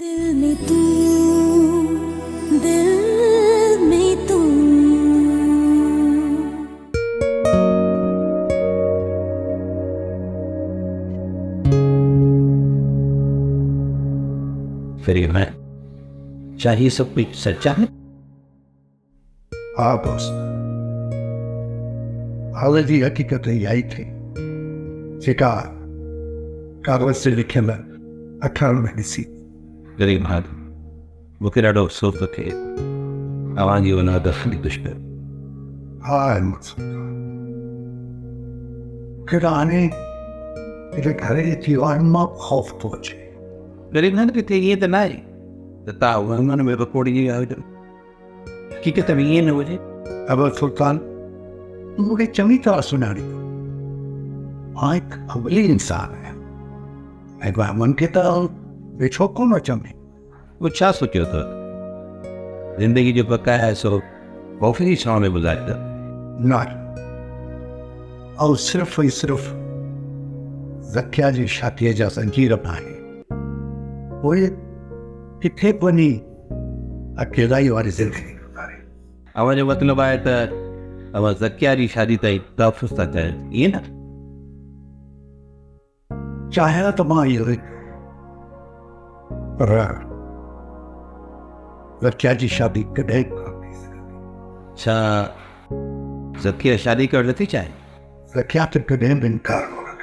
दिल में तू, दिल में तू। फिर मैं चाहिए सब कुछ सच्चा है। हाँ बॉस, हालांकि हकीकत यही थी। शिकार कागज से लिखे में 18 में सी गरीब हाथ वो किरा डो सोच थे आवाज़ी वना दफनी दुश्मन। हाँ किराने मेरे घर दीवार में खौफ पहुंचे। गरीब हाथ के थे ये तो नहीं तता हुआ मैंने मेरे को कोड़ी जी आवे कि कहते हैं ये न हो जाए। अब सुल्तान मुझे चंगी तरह सुना रही हाँ एक अवली इंसान है। एक बार मन के तरह बेचो कौन चमे वो क्या सोचो तो जिंदगी जो पक्का है सो कॉफी ही छाव में गुजारता ना और सिर्फ ही सिर्फ ज़किया जी शादी जा संजीर बनाए वो ये किथे बनी अकेला ही वाली जिंदगी गुजारे। आवाज़ जो मतलब आया था अब ज़किया की शादी तय तफस तक है ये ना चाहे तो माँ ये पर ज़किया जी शादी कदे अच्छा ज़किया शादी कर लेती चाहे ज़किया तो कदे इनकार हो रहा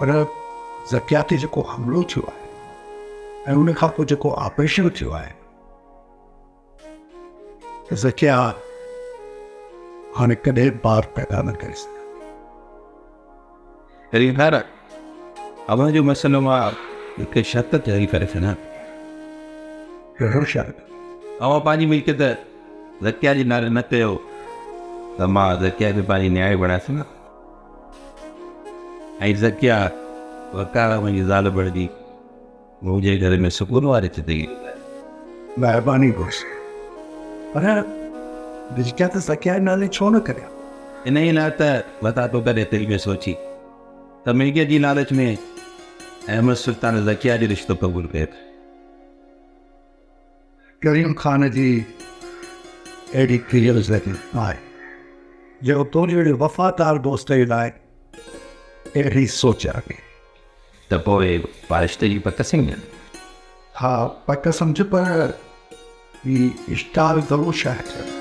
पर ज़किया ते जो हमलो थियो है उन खां पोइ जो ऑपरेशन थियो है ज़किया हाणे कदे बार पैदा न करे सघे। गरीब हार अब जो मसलो मां हिकु शर्त जारी करे छॾा कहिड़ो शर्त? अवां पंहिंजी मिल्कियत ज़किया जे नाले न कयो त मां ज़किया खे पंहिंजी न्याय बणाए सघां ऐं ज़किया वकार मुंहिंजी ज़ाल बणिजी मुंहिंजे घर में सुकून वारी ज़िंदगी महिरबानी घुर्जे पर ज़किया त ज़किया जे नाले छो न करिया? इन ई न त वता तो करे दिलि में सोची त मिल्कियत जी लालच में अहमद सुल्तान ज़किया जो रिश्तो क़बूल कयो। करीम खान जी अहिड़ी क्लियर ज़िंदगी आहे जो तो जहिड़े वफ़ादार दोस्त जे लाइ अहिड़ी सोच रखे त पोइ बारिश्ते जी पक सिंग हा पक सम्झ पर ही स्टार ज़रूरु शायद है।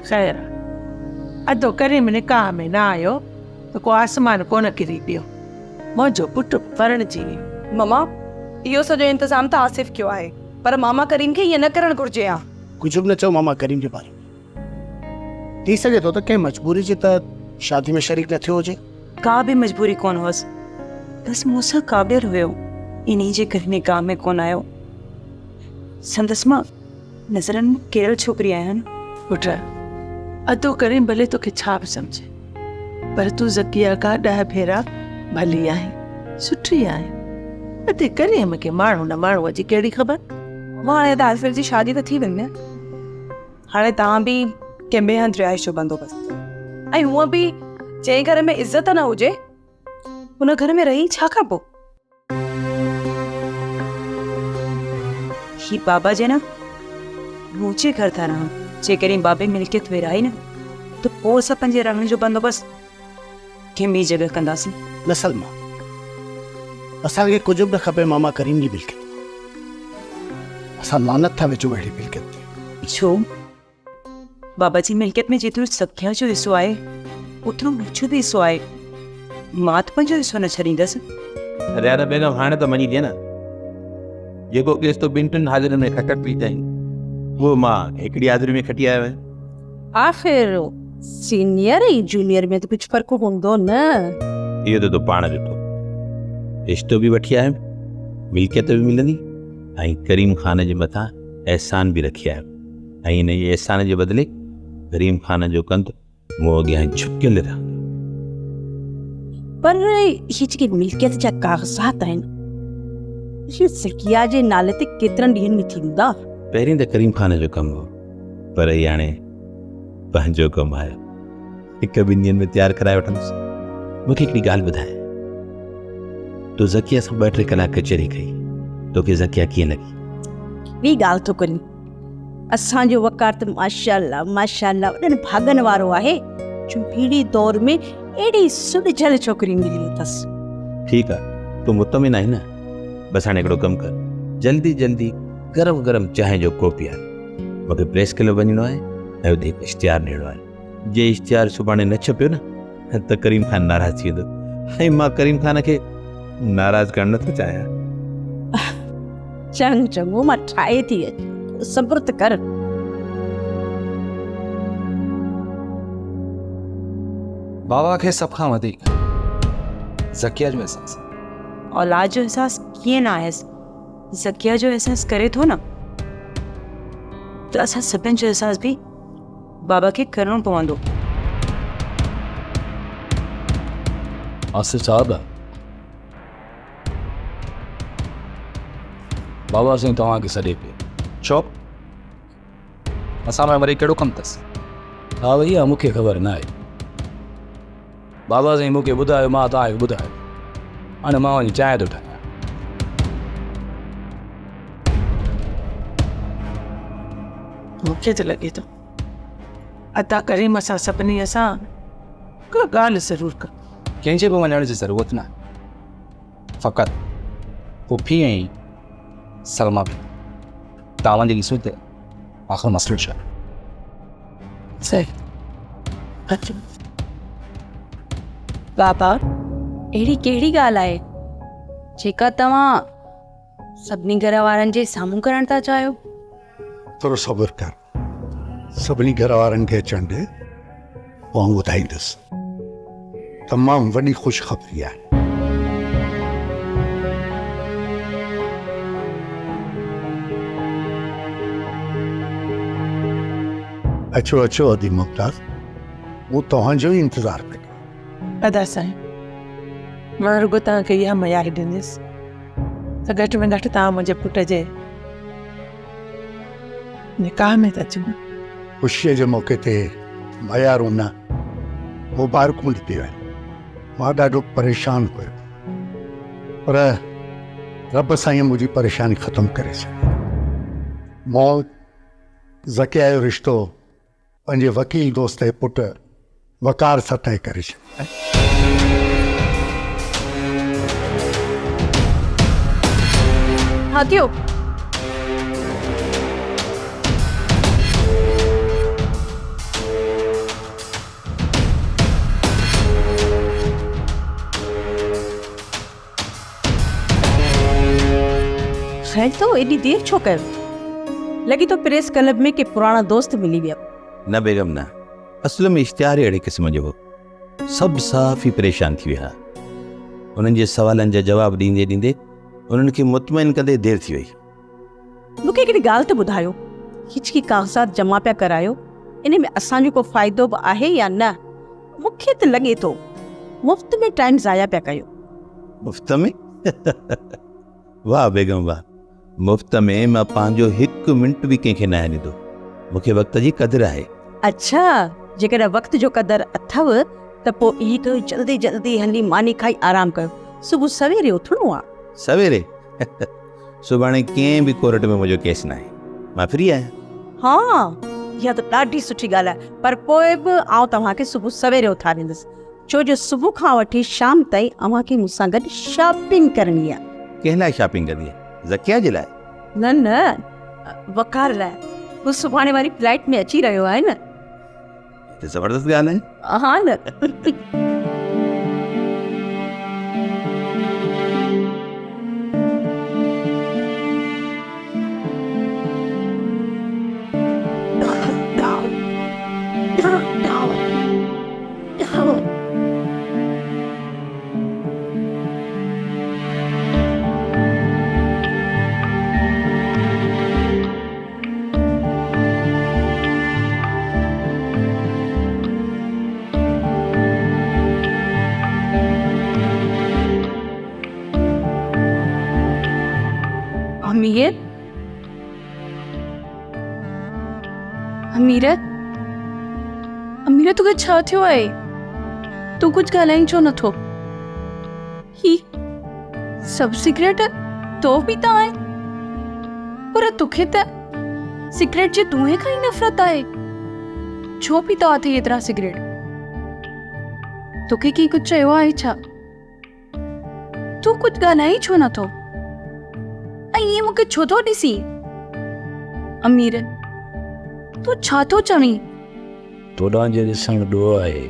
खैर अधो करीम निकाह में ना आयो तो को आसमान कोन किरी पियो मुंहिंजो पुटु परणजी ममा इहो सॼो इंतज़ाम त आसिफ कयो आहे पर मामा करीम खे ईअं न करणु घुरिजे हा। कुझु बि न चओ मामा करीम जे बारे में थी सघे थो त कंहिं मजबूरी जे तहत शादी में शरीक न थियो हुजे। का बि मजबूरी कोन हुअसि बसि मूंसां क़ाबिल हुयो इन्ही जे करे निकाह में कोन आयो। संदसि मां नज़रनि में कहिड़ो छोकिरी आहियां न पुट अधो करीम भले तोखे छा बि सम्झे पर तूं ज़किया खां 10 भेरा भली आहे सुठी आहे अधे करीम खे माण्हू न माण्हूअ जी कहिड़ी ख़बर। मां हाणे त आसिफ जी शादी त थी वेंदी न हाणे तव्हां बि कंहिं ॿिए हंधि रिहाइश जो बंदोबस्तु ऐं हूअं बि जंहिं घर में इज़त न हुजे हुन घर में रही छा खाबो। ही बाबा जे न मुंहिंजे घर था रहां जेकॾहिं बाबे मिल्कियत विराई न त पोइ असां पंहिंजे रहण जो बंदोबस्तु कंहिं ॿी जॻह कंदासीं। न सलमा असांखे कुझु बि न खपे मामा करीम जी मिल्कियत असां लानत था विझूं अहिड़ी मिल्कियत ते। छो बाबा जी मिल्कियत में जेतिरो ज़किया जो हिसो आहे ओतिरो मुंहिंजो बि हिसो आहे। मां त पंहिंजो हिसो न छॾींदसि। रियाद बेगम हाणे त मञी थिए न, जेको केस तो ॿिनि टिनि हाज़िरियुनि में खटक पई अथई उहो मां हिकिड़ी हाज़िरी में खटी आयो आहियां। आख़िर सीनियर ऐं जूनियर में त कुझु फ़र्क़ु हूंदो न। इहो त तूं पाण ॾिठो, रिश्तो बि वठी आयुमि, मिल्कियत बि मिलंदी ऐं करीम ख़ान जे मथां एहसान बि रखी आयुमि ऐं हिन जे एहसान जे बदिले करीम ख़ान जो कंधु मूं अॻियां झुकियल रहंदो। पर ही जेके मिल्कियत जा कागज़ात आहिनि इहे ज़किया जे नाले ते केतिरनि ॾींहंनि में थींदा? पहिरीं त करीम ख़ान जो कमु हो, पर ही हाणे पंहिंजो कमु आयो, हिकु ॿिनि ॾींहंनि में तयारु कराए वठंदुसि। मूंखे हिकिड़ी ॻाल्हि ॿुधाए, तूं ज़किया सां 2-3 कलाक कचहरी कई, तोखे ज़किया कीअं लॻी? ॿी ॻाल्हि थो करी, असांजो वकार त माशाअल्लाह माशाअल्लाह वॾनि भाॻनि वारो आहे जो अहिड़ी दौर में एॾी सुॾझल छोकिरी मिली अथसि। ठीकु आहे, तूं मुतमिन आहीं न? बसि हाणे हिकिड़ो कमु कर, जल्दी जल्दी गरम गरम चांहि जो कोप पीआर। मूंखे प्रेस क्लब वञिणो आहे ऐं उते हिकु इश्तिहार ॾियणो आहे। जे इश्तिहार सुभाणे न छपियो न त करीम ख़ान नाराज़ थी वेंदो ऐं मां करीम ख़ान खे नाराज़ करणु नथो चाहियां। चङो चङो, मां ठाहे थी अचां, सब्र त कर। बाबा खे सभ खां वधीक ज़किया जो एहसास। औलाद जो एहसास कीअं न आयसि, ज़किया जो एहसास करे थो न, त असां सभिनि जो एहसास बि बाबा खे करणो पवंदो। आसिफ साहब, बाबा सिंह तव्हांखे सॾे पियो। छो? असां में वरी कहिड़ो कमु अथसि? हा भईया, मूंखे ख़बर न आहे। बाबा साईं मूंखे ॿुधायो, मां तव्हांखे ॿुधायो। हाणे मां वञी चांहि थो ठाहियां। मूंखे त लॻे थो अता करीम असां सभिनी असां का ॻाल्हि ज़रूरु कर। कंहिंजे बि वञण जी ज़रूरत न आहे, फ़क़ति पुफी ऐं सलमा बि तव्हां वञी ॾिसो त आख़िर मसइलो छा आहे। सही। अचो। बाबा, अहिड़ी कहिड़ी ॻाल्हि आहे जेका तव्हां सभिनी घर वारनि जे साम्हूं करणु था चाहियो? थोरो सब्र कर, सभिनी घर वारनि खे अचण ॾे, पोइ ॿुधाईंदुसि। तमामु वॾी ख़ुशख़बरी आहे। अचो अचो अदी मुमताज़, वो तव्हांजो ई इंतज़ारु पियो। अदा साईं, मां रुगो तव्हांखे इहा मयारी ॾींदसि त घटि में घटि तव्हां मुंहिंजे पुट जे निकाह में त अचो। ख़ुशीअ जे मौक़े ते मयारूं न मुबारकूं ॾिनियूं आहिनि। मां ॾाढो परेशान हुयो, पर रब साईं मुंहिंजी परेशानी ख़तमु करे छॾी। मौत ज़किया जो रिश्तो पंहिंजे वकील दोस्त जे पुट वकार सां तय करे छॾियो। हा थियो। ख़ैर तो एॾी देर छो कयो? लॻे तो प्रेस क्लब में के पुराना दोस्त मिली विया। न बेगम न, असल में इश्तिहार अहिड़े क़िस्म जो हो, सभु साफ़ ई परेशान थी विया। उन्हनि जे सवालनि जा जवाब ॾींदे ॾींदे उन्हनि खे मुतमइन कंदे देरि थी वई। मूंखे हिकिड़ी ॻाल्हि त ॿुधायो, हिचकी कागज़ात जमा पिया करायो, इन में असांजो को फ़ाइदो बि आहे या न? मूंखे त लॻे थो मुफ़्त में टाइम ज़ाया पिया कयो। मुफ़्त में? वाह बेगम वाह, मुफ़्त में मां पंहिंजो हिकु मिंट बि कंहिंखे न ॾींदो। मूंखे वक़्त जी क़दुरु आहे। अच्छा, जेकॾहिं वक़्त जो क़दुरु अथव त पोइ इहे कयो, जल्दी जल्दी हली मानी खाई आराम कयो, सुबुह सवेरे उथणो आहे। सवेरे? सुभाणे कंहिं बि कोर्ट में मुंहिंजो केस न आहे, मां फ्री आहियां। हाँ, इहा त ॾाढी सुठी ॻाल्हि आहे, पर पोइ बि आउं तव्हांखे सुबुह सवेरे उथारींदसि, छो जो सुबुह खां वठी शाम ताईं अव्हांखे मूंसां गॾु शॉपिंग करणी आहे। कंहिं लाइ शॉपिंग कंदी आहे? ज़किया जे लाइ? न न, वकार लाइ। हू सुभाणे वारी फ्लाइट में अची रहियो आहे न। त ज़बरदस्त ॻाल्हि आहे। हाँ न। अमीर अमीर अमीर तोखे छा थियो आहे? तूं कुझु ॻाल्हाई छो नथो? ही सब सिगरेट तो पीता आहे, पर तोखे त सिगरेट जे धुएं खां ई नफ़रत आहे। छो पीता अथई एतिरा सिगरेट? तोखे कंहिं कुझु चयो आहे छा? तूं कुझु ॻाल्हाई छो नथो? ऐं ईअं मूंखे छो थो ॾिसी? अमीर तूं छा थो चवीं? तोॾां जे ॾिसण ॾोह आहे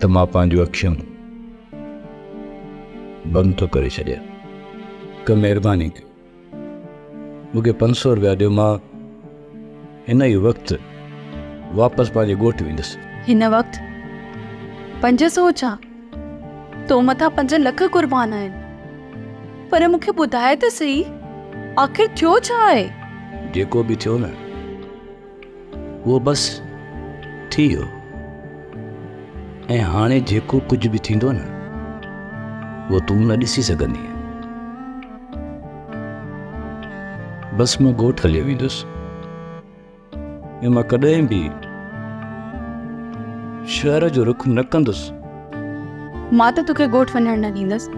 त मां पंहिंजूं अखियूं बंदि थो करे छॾियां। हिकु महिरबानी कयो, मूंखे 500 रुपया ॾियो, मां हिन ई वक़्तु वापसि पंहिंजे ॻोठु वेंदुसि। हिन वक़्तु 500 छा? तो मथां 5 लख कुर्बान आहिनि। पर मूंखे ॿुधाए त सही, आख़िर थियो छा आहे? जेको बि थियो न, उहो बसि थी वियो। ऐं हाणे जेको कुझु बि थींदो न, उहो तूं न ॾिसी सघंदी। बसि मां ॻोठु हली वेंदुसि ऐं मां कॾहिं बि शहर जो रुख न कंदुसि। मां त तोखे ॻोठु वञणु न ॾींदसि।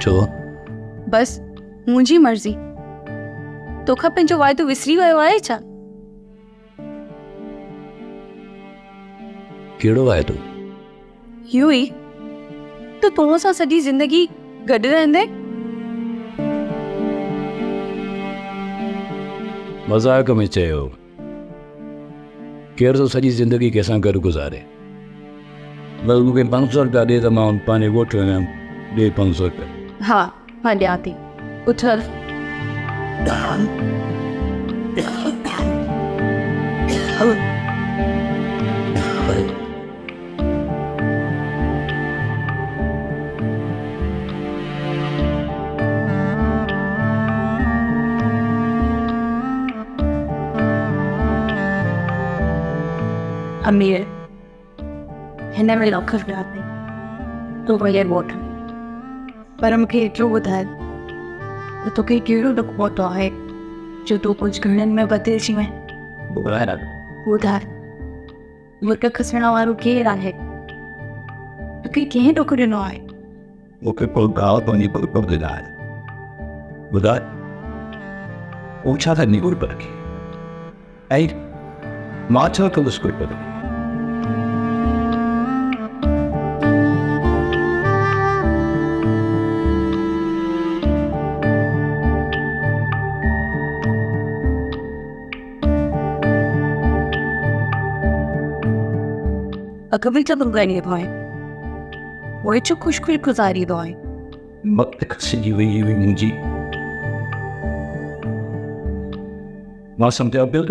छो? बसि मुंहिंजी मर्ज़ी। तोखां पंहिंजो वाइदो विसरी वियो आहे छा? कहिड़ो वाइदो? इहो ई त तूं सां सॼी ज़िंदगी गॾु रहंदे। मज़ाक में चयो, केरु थो सॼी ज़िंदगी कंहिंसां गॾु गुज़ारे? बसि मूंखे 500 रुपया ॾे त मां पंहिंजे ॻोठु वञां। ॾे 500 रुपया। हा मां ॾियां थी, उथल। अमीर हिन में लख रुपया अथई, तूं वञे ॻोठु। पर मूंखे एतिरो ॿुधाए त तोखे कहिड़ो ॾुख पहुतो आहे जो तूं कुझु घणनि में बदिलजी वएं? ॿुधाए, मुर्ग खसण वारो केरु आहे? तोखे कंहिं ॾुख ॾिनो आहे? मूंखे कोई ॻाल्हि पंहिंजी पुट ॿुधाए। ॿुधाए हू छा कंदी गुरबर खे? ऐं मां छा कंदुसि गुरबर खे? अघ में चङो ॻाल्हाइबो आहे, पोइ छो ख़ुशि गुज़ारींदो आहे? मत खसिजी वई हुई मुंहिंजी। मां सम्झां पियो त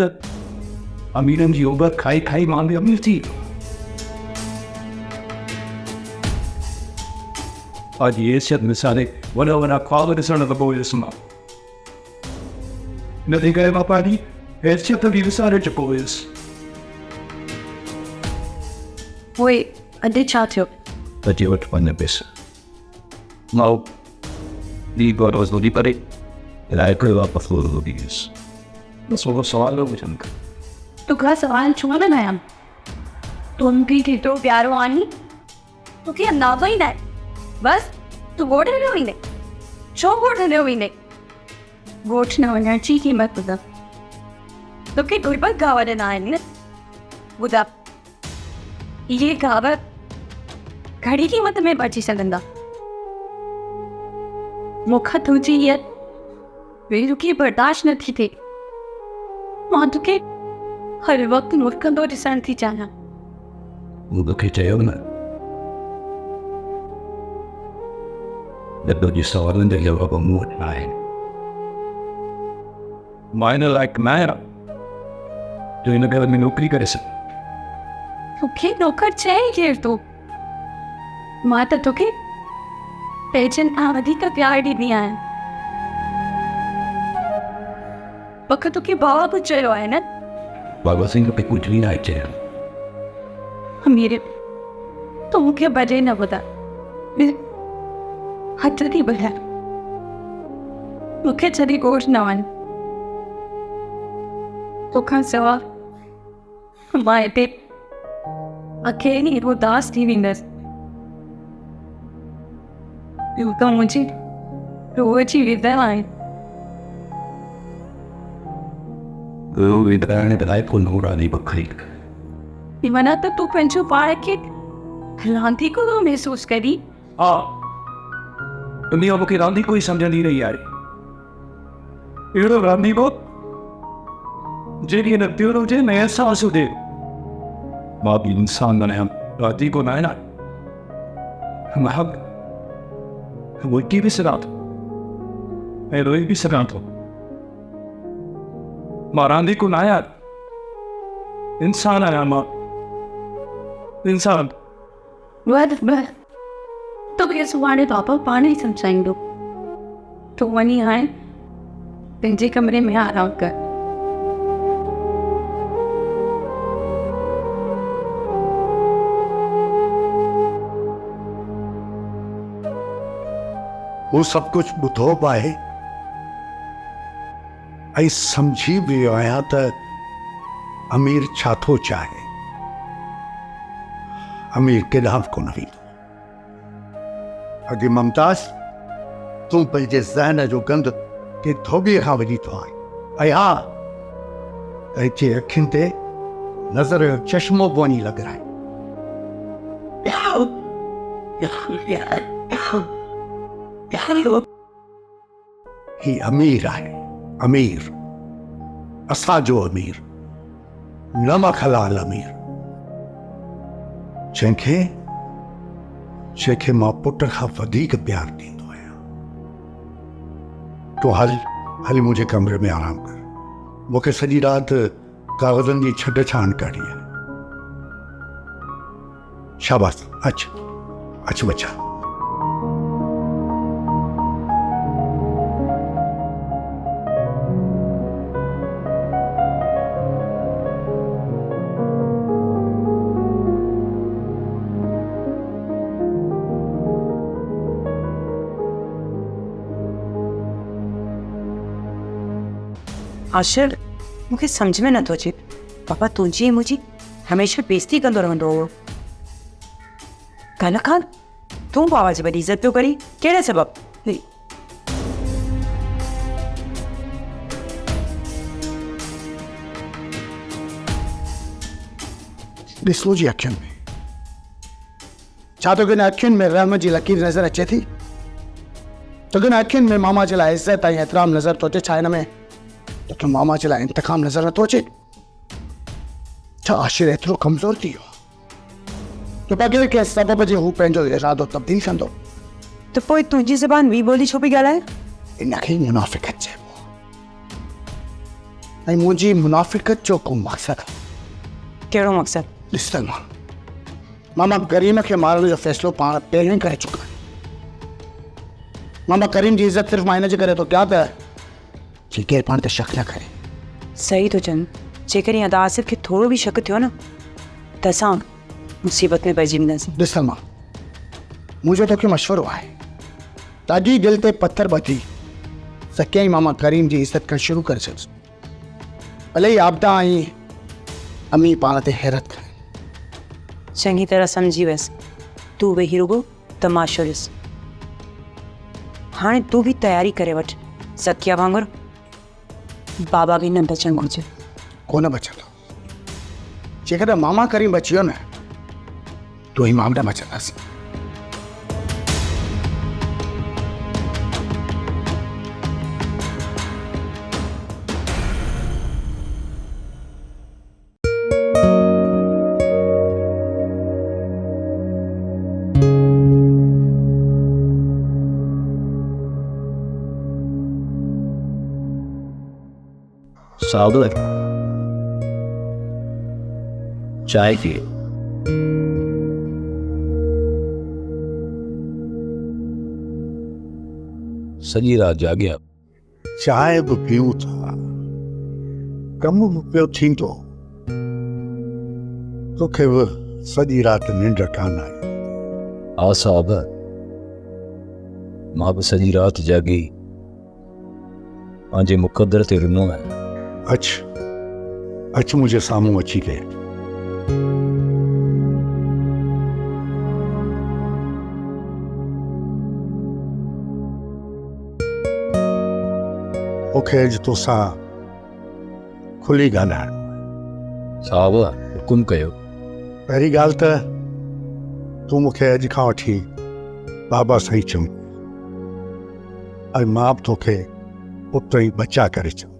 अमीरनि जी उबर खाई खाई मां बि अमीर थी वियो। अॼु हैसियत मिसाले वॾा वॾा ख्वाब ॾिसण त पोइ ॾिसमां। नथी करे मां पंहिंजी हैसियत बि विसारे चुको हुयुसि। पोइ अॼु छा थियो? अची वटि 5 पैसा मां ॿी रोज़ थोरी परे राइट वापसि ॾींदुसि। बसि उहो सवाल पुछनि कर। तोखां सवाल छो न कयां? तूं मूंखे केतिरो प्यारो आहीं, तोखे अंदाज़ो ई न आहे। बसि तूं ॻोठु हलियो वेंदे। छो ॻोठु हलियो वेंदे? ॻोठु न वञण जी क़ीमत ॿुधा। तोखे गुरबत गांव ॾिना आहिनि न? ॿुधा, इहे गांव घणी क़ीमत में बची सघंदा? मूंखां तुंहिंजी हीअ बेरुखी बर्दाश्त नथी थिए। मां तोखे हर वक़्तु मुस्कंदो ॾिसण थी चाहियां। मूंखे चयो न, तुंहिंजे सवालनि जा जवाब मूं वटि न आहिनि। मां हिन लाइक़ु न आहियां जो हिन घर में नौकिरी करे सघां। तोखे नौकर चई केरु थो? मां त तोखे पंहिंजनि खां वधीक प्यारु ॾींदी आहियां। पक तोखे भाउ बि चयो आहे न बाबा सिंह पे कुछ भी ना चाहिए। मेरे तो मुख्य बजे न बता हथ नहीं बढ़ा मुख्य छड़ी गोश न वन तो खां सवा माए पे अकेली उदास थी विंदस यू तो मुझे रोज ही विदा आए विद्राने बनाए को नूरा नहीं बखरी। मना तो तू पंचो पाए के लांती को तो महसूस करी दुनिया मुखे रांधी कोई समझ नहीं रही यार। एड़ो रांधी को जेडी न त्योरो जे नया सांस दे मां भी इंसान बने हम रांधी को ना महक वो की भी सरात मैं रोई भी सरात हो मां रांधी को ना यार इंसान आया मां इंसान वह तो ये सुवाने पापा पानी समझाएंगे तो वनी आए पंजे कमरे में आराम कर वो सब कुछ ॿुधो पाए ऐं समझी वियो आहियां त अमीर छा थो चाहे। अमीर केॾांहुं कोन वेंदो। अॻे मुमताज़ तूं पंहिंजे ज़हन जो गंद के धोबीअ खां वञी थो आहे ऐं हा जे अखियुनि ते नज़र जो चश्मो बि वञी लॻाए। ही अमीर आहे अमीर असांजो अमीर नमक हलाल अमीर जंहिंखे मां पुट खां वधीक प्यार ॾींदो आहियां। तूं हल मुंहिंजे कमरे में आराम कर। मूंखे सॼी राति कागज़नि जी छॾ छाण करी आहे। शाबाश अच बच्चा। आशिर मूंखे सम्झ में नथो अचे पापा तुंहिंजी ऐं मुंहिंजी हमेशह बेइज़ती कंदो रहंदो हो। कल्ह खां तूं बाबा जी वॾी इज़त पियो करी कहिड़े सबबु? ॾिसो जी अखियुनि में छा तोखे हिन अखियुनि में रहम जी लकीर नज़र अचे थी? तोखे हिन अखियुनि में मामा जे लाइ इज़त ऐं एतिराम नज़र थो अचे? छा हिन में तोखे मामा जे लाइ इंतकाम नज़र नथो अचे? छा आशिर एतिरो कमज़ोर थी वियो तो पके के सबब जे हू पंहिंजो इरादो तब्दील कंदो? त पोइ तुंहिंजी ज़बान ॿी ॿोली छो पई ॻाल्हाए? इनखे ई मुनाफ़िक़त चइबो ऐं मुंहिंजी मुनाफ़िक़त जो को मक़सदु आहे। कहिड़ो मक़सदु? ॾिस त मामा करीम खे मारण जो फ़ैसिलो पाण पहिरियों ई करे चुका आहियूं। मामा करीम जी इज़त सिर्फ़ मां हिन जे करे थो कयां त केरु पाण ते शक न करे। सही थो चवनि। जेकर ईअं आसिफ खे थोरो बि शक थियो न त असां मुसीबत में पइजी वेंदासीं। ॾिस सलमा मुंहिंजो तोखे मशवरो आहे ताजी दिलि ते पथर ॿधी सकियाई मामा करीम जी इज़त करणु शुरू करे छॾियोसि। भले ई आबदा ऐं अमी पाण ते हैरत करे। चङी तरह सम्झी वियसि। तूं वेही रुगो तमाशो ॾिस। हाणे तूं बि तयारी करे वठि। सकिया वांगुरु बाबा बि न बचणु घुरिजे। कोन बचंदो। जेकॾहिं मामा करीम बची वियो न तो ही मां न बचंदासीं। सावधान चाय पिए। सॼी राति जाॻिया। चांहि बि पीऊं था, कम बि पियो थींदो, तोखे बि सॼी राति निंड कान आई। हा साहब, मां बि सॼी राति जागी पंहिंजे मुक़दर ते रुनो आहियां। अच मुंहिंजे साम्हूं अची के। मूंखे अॼु तोसां खुली ॻाल्हाइणो। साहब हुकुम कयो। पहिरीं ॻाल्हि त तूं मूंखे अॼु खां वठी बाबा साईं चऊं ऐं मां बि तोखे उतो ई बचा करे चऊं।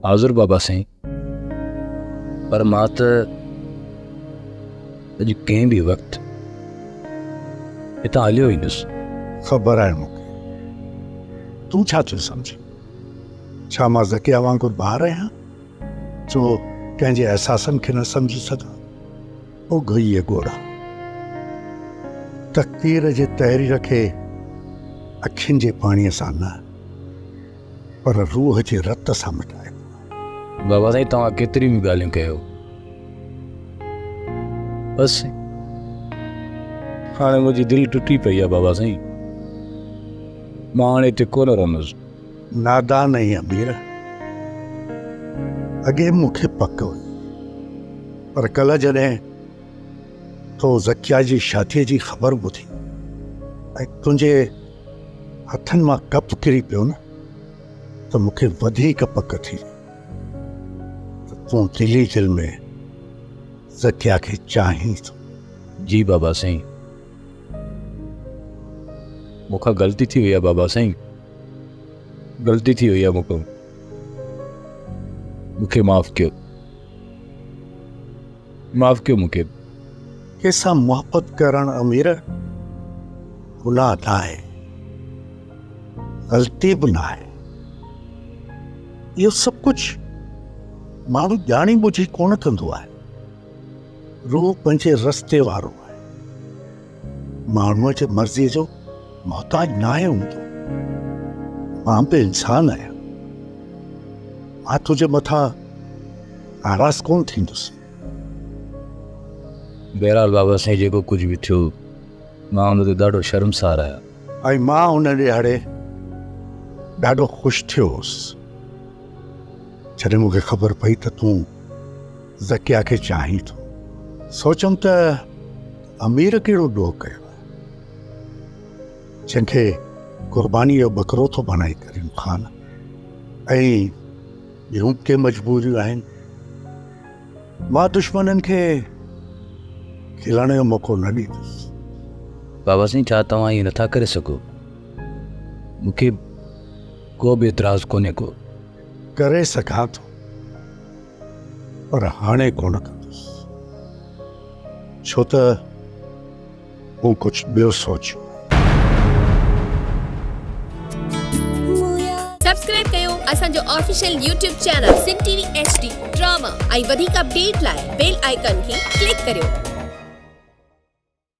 हाज़ुर बाबा साईं, पर मां त अॼु कंहिं बि वक़्तु हितां हलियो ईंदुसि। ख़बर आहे मूंखे तूं छा थियो सम्झी। छा मां ज़किया वांगुरु ॿार आहियां जो कंहिंजे अहसासनि खे न सम्झी सघां। ओ गई गोड़ा तक़दीर जे तहरीर खे अखियुनि जे पाणीअ सां न पर रूह जे रत सां मिटाए। बाबा साईं तव्हां केतिरी बि ॻाल्हियूं कयो, बसि हाणे मुंहिंजी दिलि टुटी पई आहे बाबा साईं। मां हाणे हिते कोन रहंदुसि। नादान ऐं अमीर अॻे मूंखे पक हुई, पर कल्ह जॾहिं तो ज़किया जी शादीअ जी ख़बर ॿुधी ऐं तुंहिंजे हथनि मां कप किरी पियो न त मूंखे वधीक पक थी त तूं दिली दिलि में ज़किया खे चाहीं थो। जी बाबा साईं, मूंखां ग़लती थी वई आहे बाबा साईं, ग़लती थी वई आहे मूंखे माफ़ कयो मूंखे। कंहिंसां मोहबत करणु अमीर गुनाह न आहे, ग़लती बि न आहे। इहो सभु कुझु माण्हू ॼाणी ॿुझी कोन कंदो आहे। रूह पंहिंजे रस्ते वारो आहे, माण्हूअ जे मर्ज़ीअ जो मोहताज न आहे हूंदो। मां बि इंसान आहियां, मां तुंहिंजे मथां नाराज़ कोन थींदुसि। बहरहाल बाबा साईं जेको कुझु बि थियो मां हुन ते ॾाढो शर्मसार आहियां ऐं मां हुन ॾियारे ॾाढो ख़ुशि थियो हुउसि जॾहिं मूंखे ख़बर पई त तूं ज़किया खे चाहीं थो। सोचुमि त अमीर कहिड़ो ॾोह कयो आहे जंहिंखे क़ुर्बानी जो बकरो थो बणाई करीम ख़ान। ऐं ॿियूं के मजबूरियूं आहिनि। मां दुश्मननि खे खिलण जो मौक़ो न ॾींदुसि। बाबा साईं छा तव्हां ईअं नथा करे सघो? मूंखे को बि एतिराज़ु कोन्हे को। करे सघां थो पर हाणे कोन कंदुसि, छो त मूं कुझु ॿियो सोचियो। सब्सक्राइब कयो असांजो official YouTube channel Sindh TV HD drama ऐं वधीक अपडेट लाइ बेल आइकन खे क्लिक करियो।